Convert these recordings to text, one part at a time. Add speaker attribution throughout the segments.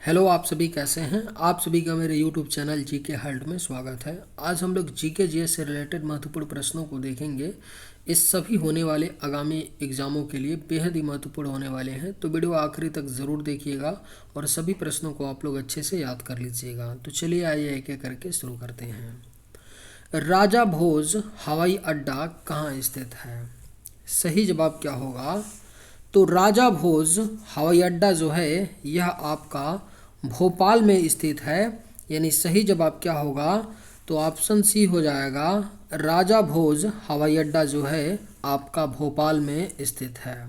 Speaker 1: Hello, आप सभी कैसे हैं। आप सभी का मेरे यूट्यूब चैनल जीके हर्ट में स्वागत है। आज हम लोग जीके जीएस से रिलेटेड महत्वपूर्ण प्रश्नों को देखेंगे। इस सभी होने वाले आगामी एग्जामों के लिए बेहद ही महत्वपूर्ण होने वाले हैं, तो वीडियो आखिरी तक ज़रूर देखिएगा और सभी प्रश्नों को आप लोग अच्छे से याद कर लीजिएगा। तो चलिए आइए एक एक करके शुरू करते हैं। राजा भोज हवाई अड्डा कहाँ स्थित है? सही जवाब क्या होगा? तो राजा भोज हवाई अड्डा जो है यह आपका भोपाल में स्थित है। यानी सही जवाब क्या होगा? तो ऑप्शन सी हो जाएगा। राजा भोज हवाई अड्डा जो है आपका भोपाल में स्थित है।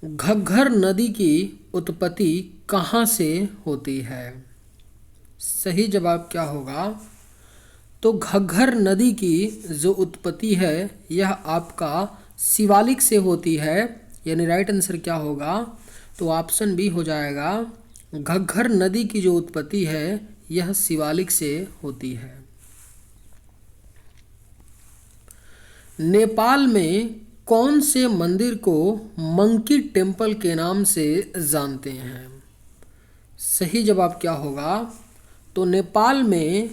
Speaker 1: घग्गर नदी की उत्पत्ति कहाँ से होती है? सही जवाब क्या होगा? तो घग्गर नदी की जो उत्पत्ति है यह आपका शिवालिक से होती है। यानी राइट आंसर क्या होगा? तो ऑप्शन बी हो जाएगा। घग्गर नदी की जो उत्पत्ति है यह शिवालिक से होती है। नेपाल में कौन से मंदिर को मंकी टेम्पल के नाम से जानते हैं? सही जवाब क्या होगा? तो नेपाल में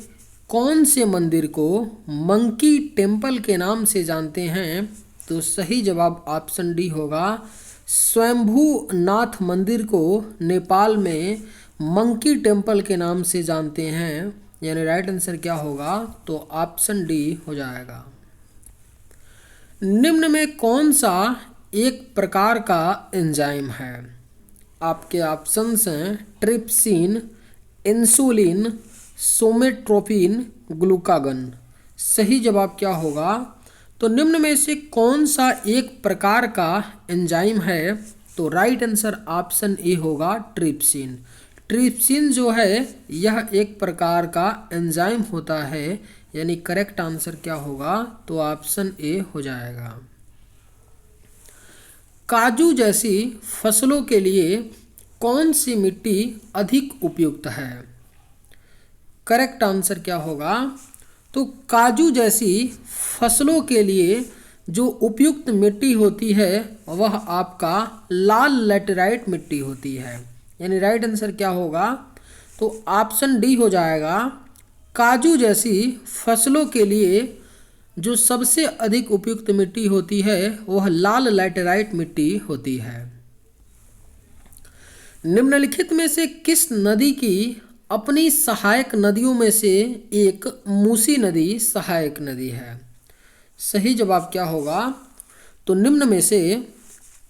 Speaker 1: कौन से मंदिर को मंकी टेम्पल के नाम से जानते हैं? तो सही जवाब ऑप्शन डी होगा। स्वयंभू नाथ मंदिर को नेपाल में मंकी टेम्पल के नाम से जानते हैं। यानी राइट आंसर क्या होगा? तो ऑप्शन डी हो जाएगा। निम्न में कौन सा एक प्रकार का एंजाइम है? आपके ऑप्शंस हैं ट्रिप्सिन, इंसुलिन, सोमेट्रोपिन, ग्लूकागन। सही जवाब क्या होगा? तो निम्न में से कौन सा एक प्रकार का एंजाइम है? तो राइट आंसर ऑप्शन ए होगा ट्रिप्सिन। ट्रिप्सिन जो है यह एक प्रकार का एंजाइम होता है। यानी करेक्ट आंसर क्या होगा? तो ऑप्शन ए हो जाएगा। काजू जैसी फसलों के लिए कौन सी मिट्टी अधिक उपयुक्त है? करेक्ट आंसर क्या होगा? तो काजू जैसी फसलों के लिए जो उपयुक्त मिट्टी होती है वह आपका लाल लैटेराइट मिट्टी होती है। यानी राइट आंसर क्या होगा? तो ऑप्शन डी हो जाएगा। काजू जैसी फसलों के लिए जो सबसे अधिक उपयुक्त मिट्टी होती है वह लाल लैटेराइट मिट्टी होती है। निम्नलिखित में से किस नदी की अपनी सहायक नदियों में से एक मूसी नदी सहायक नदी है? सही जवाब क्या होगा? तो निम्न में से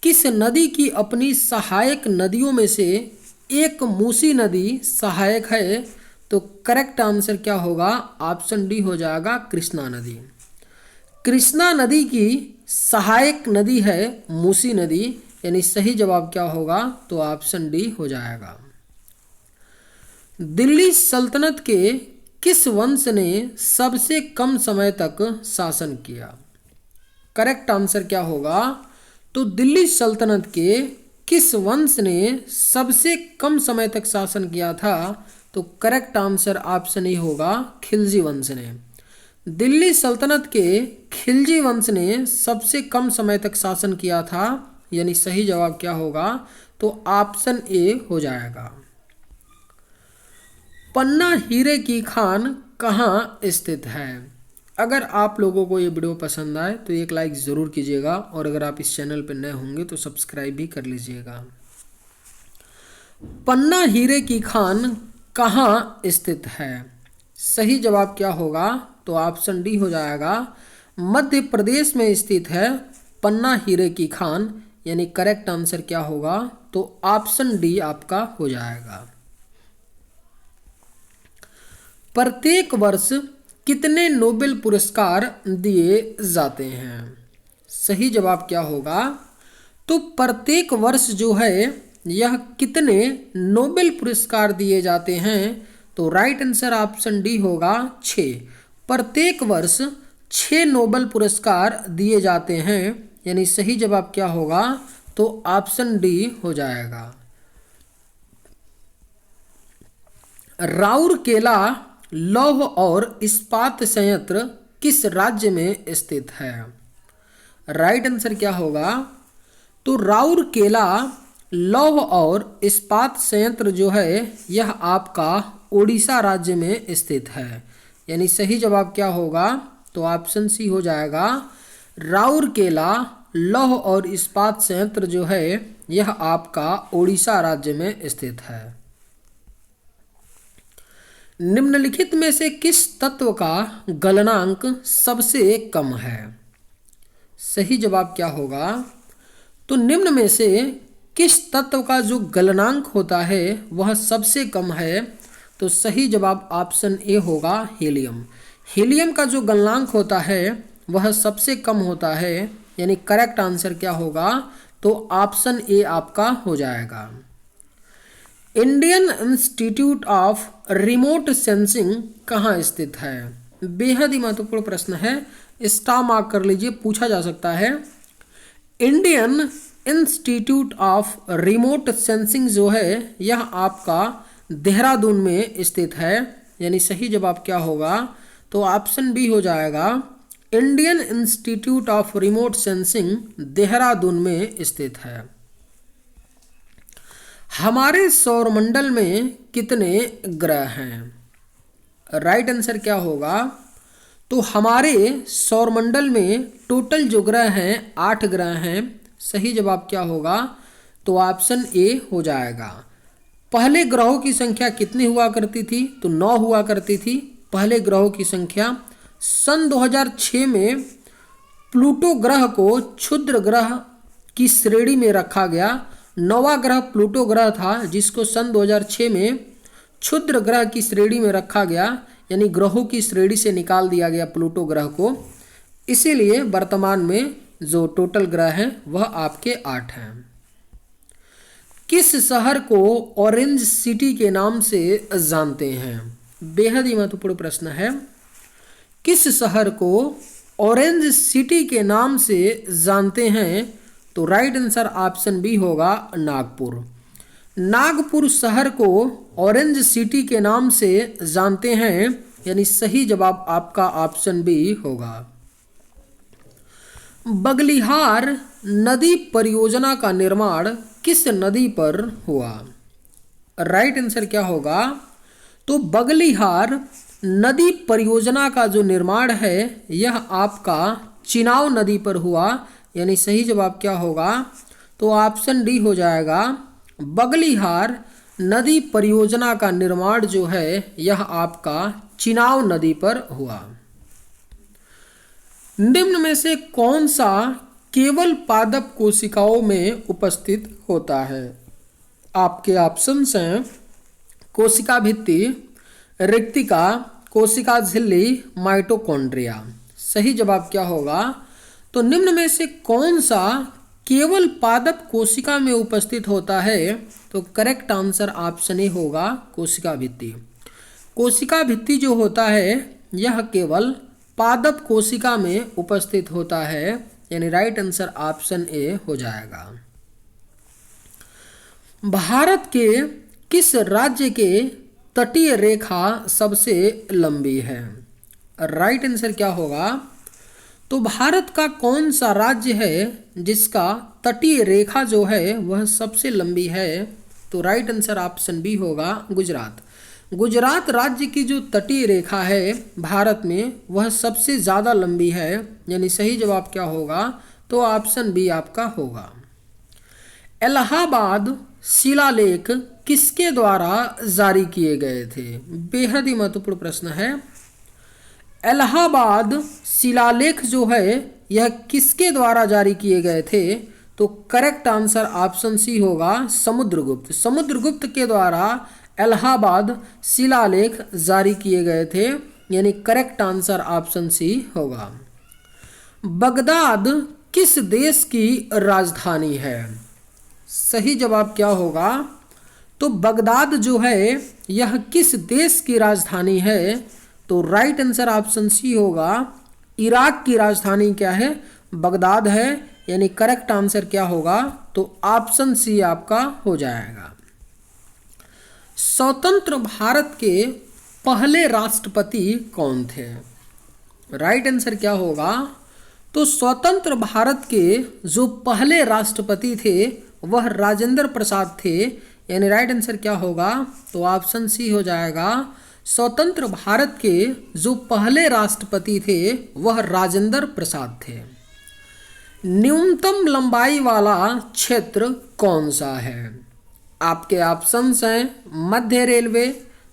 Speaker 1: किस नदी की अपनी सहायक नदियों में से एक मूसी नदी सहायक है? तो करेक्ट आंसर क्या होगा? ऑप्शन डी हो जाएगा कृष्णा नदी। कृष्णा नदी की सहायक नदी है मूसी नदी। यानी सही जवाब क्या होगा? तो ऑप्शन डी हो जाएगा। दिल्ली सल्तनत के किस वंश ने सबसे कम समय तक शासन किया? करेक्ट आंसर क्या होगा? तो दिल्ली सल्तनत के किस वंश ने सबसे कम समय तक शासन किया था? तो करेक्ट आंसर ऑप्शन ए होगा खिलजी वंश ने। दिल्ली सल्तनत के खिलजी वंश ने सबसे कम समय तक शासन किया था। यानी सही जवाब क्या होगा? तो ऑप्शन ए हो जाएगा। पन्ना हीरे की खान कहाँ स्थित है? अगर आप लोगों को ये वीडियो पसंद आए तो एक लाइक ज़रूर कीजिएगा और अगर आप इस चैनल पर नए होंगे तो सब्सक्राइब भी कर लीजिएगा। पन्ना हीरे की खान कहाँ स्थित है? सही जवाब क्या होगा? तो ऑप्शन डी हो जाएगा। मध्य प्रदेश में स्थित है पन्ना हीरे की खान। यानी करेक्ट आंसर क्या होगा? तो ऑप्शन डी आपका हो जाएगा। प्रत्येक वर्ष कितने नोबेल पुरस्कार दिए जाते हैं? सही जवाब क्या होगा? तो प्रत्येक वर्ष जो है यह कितने नोबेल पुरस्कार दिए जाते हैं? तो राइट आंसर ऑप्शन डी होगा 6। प्रत्येक वर्ष 6 नोबेल पुरस्कार दिए जाते हैं। यानी सही जवाब क्या होगा? तो ऑप्शन डी हो जाएगा। राउरकेला लौह और इस्पात संयंत्र किस राज्य में स्थित है? राइट आंसर क्या होगा? तो राउरकेला लौह और इस्पात संयंत्र जो है यह आपका उड़ीसा राज्य में स्थित है। यानी सही जवाब क्या होगा? तो ऑप्शन सी हो जाएगा। राउरकेला लौह और इस्पात संयंत्र जो है यह आपका उड़ीसा राज्य में स्थित है। निम्नलिखित में से किस तत्व का गलनांक सबसे कम है? सही जवाब क्या होगा? तो निम्न में से किस तत्व का जो गलनांक होता है वह सबसे कम है? तो सही जवाब ऑप्शन ए होगा, हीलियम। हीलियम का जो गलनांक होता है वह सबसे कम होता है। यानी करेक्ट आंसर क्या होगा? तो ऑप्शन ए आपका हो जाएगा। Indian institute of remote sensing कहाँ स्थित है? बेहद ही महत्वपूर्ण प्रश्न है, स्टार मार्क कर लीजिए, पूछा जा सकता है। Indian institute of remote sensing जो है यह आपका देहरादून में स्थित है। यानी सही जवाब क्या होगा? तो ऑप्शन बी हो जाएगा। Indian institute of remote sensing Dehradun में स्थित है। हमारे सौरमंडल में कितने ग्रह हैं? राइट आंसर क्या होगा? तो हमारे सौरमंडल में टोटल जो ग्रह हैं 8 ग्रह हैं। सही जवाब क्या होगा? तो ऑप्शन ए हो जाएगा। पहले ग्रहों की संख्या कितनी हुआ करती थी? तो 9 हुआ करती थी पहले ग्रहों की संख्या। सन 2006 में प्लूटो ग्रह को क्षुद्र ग्रह की श्रेणी में रखा गया। 9वां ग्रह प्लूटो ग्रह था जिसको सन 2006 में क्षुद्र ग्रह की श्रेणी में रखा गया। यानी ग्रहों की श्रेणी से निकाल दिया गया प्लूटो ग्रह को। इसीलिए वर्तमान में जो टोटल ग्रह हैं वह आपके 8 हैं। किस शहर को ऑरेंज सिटी के नाम से जानते हैं? बेहद ही महत्वपूर्ण प्रश्न है। किस शहर को ऑरेंज सिटी के नाम से जानते हैं? तो राइट आंसर ऑप्शन बी होगा, नागपुर। नागपुर शहर को ऑरेंज सिटी के नाम से जानते हैं। यानी सही जवाब आपका ऑप्शन बी होगा। बगलिहार नदी परियोजना का निर्माण किस नदी पर हुआ? राइट आंसर क्या होगा? तो बगलिहार नदी परियोजना का जो निर्माण है यह आपका चिनाव नदी पर हुआ। यानी सही जवाब क्या होगा? तो ऑप्शन डी हो जाएगा। बगलिहार नदी परियोजना का निर्माण जो है यह आपका चिनाव नदी पर हुआ। निम्न में से कौन सा केवल पादप कोशिकाओं में उपस्थित होता है? आपके ऑप्शंस हैं कोशिका भित्ति, रिक्तिका, कोशिका झिल्ली, माइटोकॉन्ड्रिया। सही जवाब क्या होगा? तो निम्न में से कौन सा केवल पादप कोशिका में उपस्थित होता है? तो करेक्ट आंसर ऑप्शन ए होगा, कोशिका भित्ति। कोशिका भित्ति जो होता है यह केवल पादप कोशिका में उपस्थित होता है। यानी राइट आंसर ऑप्शन ए हो जाएगा। भारत के किस राज्य के तटीय रेखा सबसे लंबी है? राइट आंसर क्या होगा? तो भारत का कौन सा राज्य है जिसका तटीय रेखा जो है वह सबसे लंबी है? तो राइट आंसर ऑप्शन बी होगा, गुजरात। गुजरात राज्य की जो तटीय रेखा है भारत में वह सबसे ज़्यादा लंबी है। यानी सही जवाब क्या होगा? तो ऑप्शन बी आपका होगा। इलाहाबाद शिलालेख किसके द्वारा जारी किए गए थे? बेहद ही महत्वपूर्ण प्रश्न है। इलाहाबाद शिलालेख जो है यह किसके द्वारा जारी किए गए थे? तो करेक्ट आंसर ऑप्शन सी होगा, समुद्रगुप्त। समुद्रगुप्त के द्वारा इलाहाबाद शिलालेख जारी किए गए थे। यानी करेक्ट आंसर ऑप्शन सी होगा। बगदाद किस देश की राजधानी है? सही जवाब क्या होगा? तो बगदाद जो है यह किस देश की राजधानी है? तो राइट आंसर ऑप्शन सी होगा, इराक की राजधानी क्या है? बगदाद है। यानी करेक्ट आंसर क्या होगा? तो ऑप्शन सी आपका हो जाएगा। स्वतंत्र भारत के पहले राष्ट्रपति कौन थे? राइट आंसर क्या होगा? तो स्वतंत्र भारत के जो पहले राष्ट्रपति थे वह राजेंद्र प्रसाद थे, यानी राइट आंसर क्या होगा, तो ऑप्शन सी हो जाएगा। स्वतंत्र भारत के जो पहले राष्ट्रपति थे वह राजेंद्र प्रसाद थे। न्यूनतम लंबाई वाला क्षेत्र कौन सा है? आपके ऑप्शंस हैं मध्य रेलवे,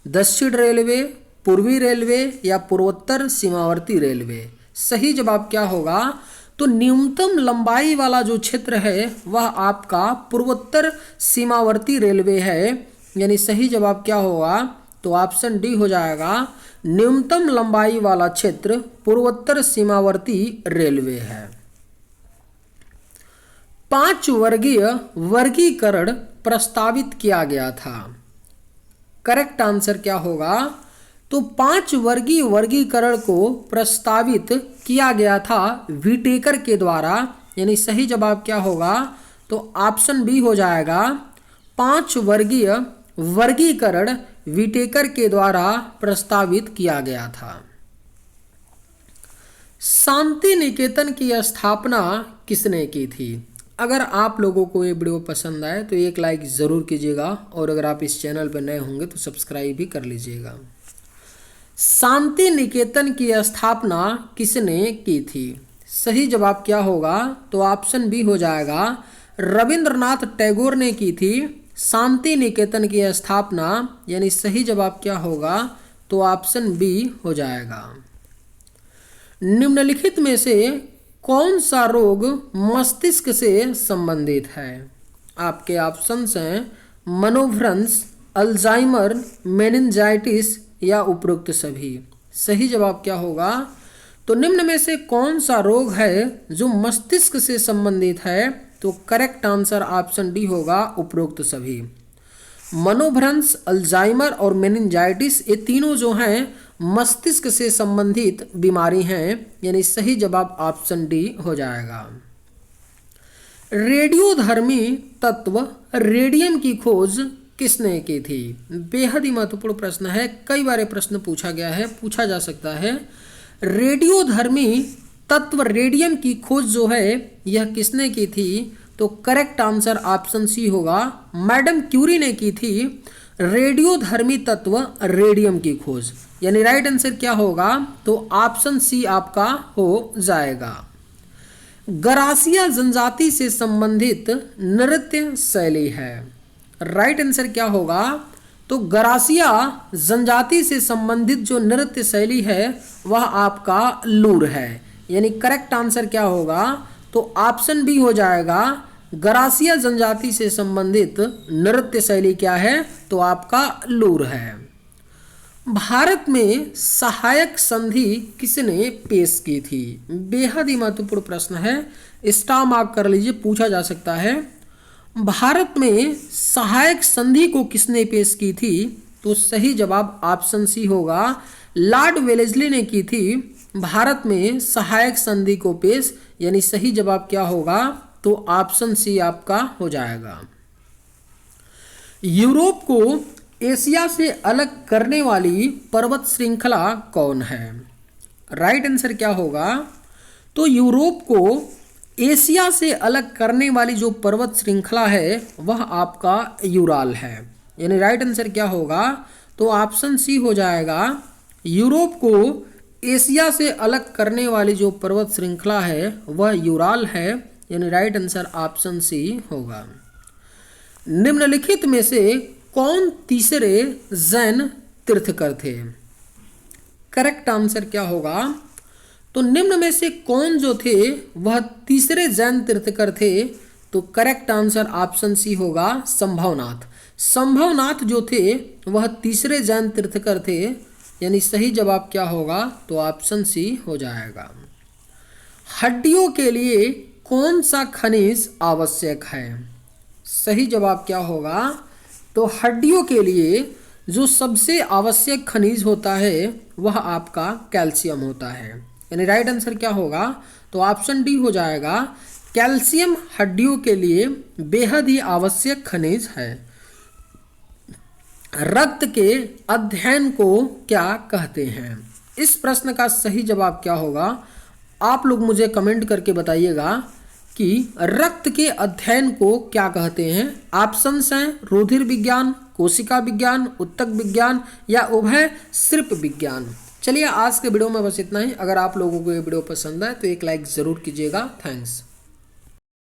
Speaker 1: दक्षिण रेलवे, पूर्वी रेलवे या पूर्वोत्तर सीमावर्ती रेलवे। सही जवाब क्या होगा, तो न्यूनतम लंबाई वाला जो क्षेत्र है वह आपका पूर्वोत्तर सीमावर्ती रेलवे है, यानी सही जवाब क्या होगा, तो ऑप्शन डी हो जाएगा। न्यूनतम लंबाई वाला क्षेत्र पूर्वोत्तर सीमावर्ती रेलवे है। 5 वर्गीय वर्गीकरण प्रस्तावित किया गया था। करेक्ट आंसर क्या होगा, तो 5 वर्गीय वर्गीकरण को प्रस्तावित किया गया था व्हिटेकर के द्वारा, यानी सही जवाब क्या होगा, तो ऑप्शन बी हो जाएगा। 5 वर्गीय वर्गीकरण व्हिटेकर के द्वारा प्रस्तावित किया गया था। शांति निकेतन की स्थापना किसने की थी? अगर आप लोगों को ये वीडियो पसंद आए तो एक लाइक ज़रूर कीजिएगा, और अगर आप इस चैनल पर नए होंगे तो सब्सक्राइब भी कर लीजिएगा। शांति निकेतन की स्थापना किसने की थी? सही जवाब क्या होगा, तो ऑप्शन बी हो जाएगा। रविंद्रनाथ टैगोर ने की थी शांति निकेतन की स्थापना, यानी सही जवाब क्या होगा, तो ऑप्शन बी हो जाएगा। निम्नलिखित में से कौन सा रोग मस्तिष्क से संबंधित है? आपके ऑप्शंस हैं मनोभ्रंश, अल्जाइमर, मेनिंजाइटिस या उपरोक्त सभी। सही जवाब क्या होगा, तो निम्न में से कौन सा रोग है जो मस्तिष्क से संबंधित है? तो करेक्ट आंसर ऑप्शन डी होगा, उपरोक्त सभी। मनोभ्रंश, अल्जाइमर और मेनिंजाइटिस ये तीनों जो हैं मस्तिष्क से संबंधित बीमारी हैं, यानी सही जवाब ऑप्शन डी हो जाएगा। रेडियोधर्मी तत्व रेडियम की खोज किसने की थी? बेहद ही महत्वपूर्ण प्रश्न है, कई बार प्रश्न पूछा गया है, पूछा जा सकता है। रेडियोधर्मी तत्व रेडियम की खोज जो है यह किसने की थी? तो करेक्ट आंसर ऑप्शन सी होगा, मैडम क्यूरी ने की थी रेडियोधर्मी तत्व रेडियम की खोज, यानी राइट आंसर क्या होगा, तो ऑप्शन सी आपका हो जाएगा। गरासिया जनजाति से संबंधित नृत्य शैली है। राइट आंसर क्या होगा, तो गरासिया जनजाति से संबंधित जो नृत्य शैली है वह आपका लूर है, यानी करेक्ट आंसर क्या होगा, तो ऑप्शन बी हो जाएगा। गरासिया जनजाति से संबंधित नृत्य शैली क्या है, तो आपका लूर है। भारत में सहायक संधि किसने पेश की थी? बेहद ही महत्वपूर्ण प्रश्न है, स्टार मार्क कर लीजिए, पूछा जा सकता है। भारत में सहायक संधि को किसने पेश की थी? तो सही जवाब ऑप्शन सी होगा, लॉर्ड वेलेस्ली ने की थी भारत में सहायक संधि को पेश, यानी सही जवाब क्या होगा, तो ऑप्शन सी आपका हो जाएगा। यूरोप को एशिया से अलग करने वाली पर्वत श्रृंखला कौन है? राइट आंसर क्या होगा, तो यूरोप को एशिया से अलग करने वाली जो पर्वत श्रृंखला है वह आपका यूराल है, यानी राइट आंसर क्या होगा, तो ऑप्शन सी हो जाएगा। यूरोप को एशिया से अलग करने वाली जो पर्वत श्रृंखला है वह यूराल है, यानी राइट आंसर ऑप्शन सी होगा। निम्नलिखित में से कौन तीसरे जैन तीर्थकर थे? करेक्ट आंसर क्या होगा, तो निम्न में से कौन जो थे वह तीसरे जैन तीर्थकर थे? तो करेक्ट आंसर ऑप्शन सी होगा, संभवनाथ। संभवनाथ जो थे वह तीसरे जैन तीर्थकर थे, यानी सही जवाब क्या होगा, तो ऑप्शन सी हो जाएगा। हड्डियों के लिए कौन सा खनिज आवश्यक है? सही जवाब क्या होगा, तो हड्डियों के लिए जो सबसे आवश्यक खनिज होता है वह आपका कैल्शियम होता है, यानी राइट आंसर क्या होगा, तो ऑप्शन डी हो जाएगा। कैल्शियम हड्डियों के लिए बेहद ही आवश्यक खनिज है। रक्त के अध्ययन को क्या कहते हैं? इस प्रश्न का सही जवाब क्या होगा, आप लोग मुझे कमेंट करके बताइएगा। कि रक्त के अध्ययन को क्या कहते हैं। ऑप्शंस हैं रुधिर विज्ञान, कोशिका विज्ञान, ऊतक विज्ञान या उभय सिर्फ विज्ञान। चलिए आज के वीडियो में बस इतना ही। अगर आप लोगों को ये वीडियो पसंद आए तो एक लाइक ज़रूर कीजिएगा। थैंक्स।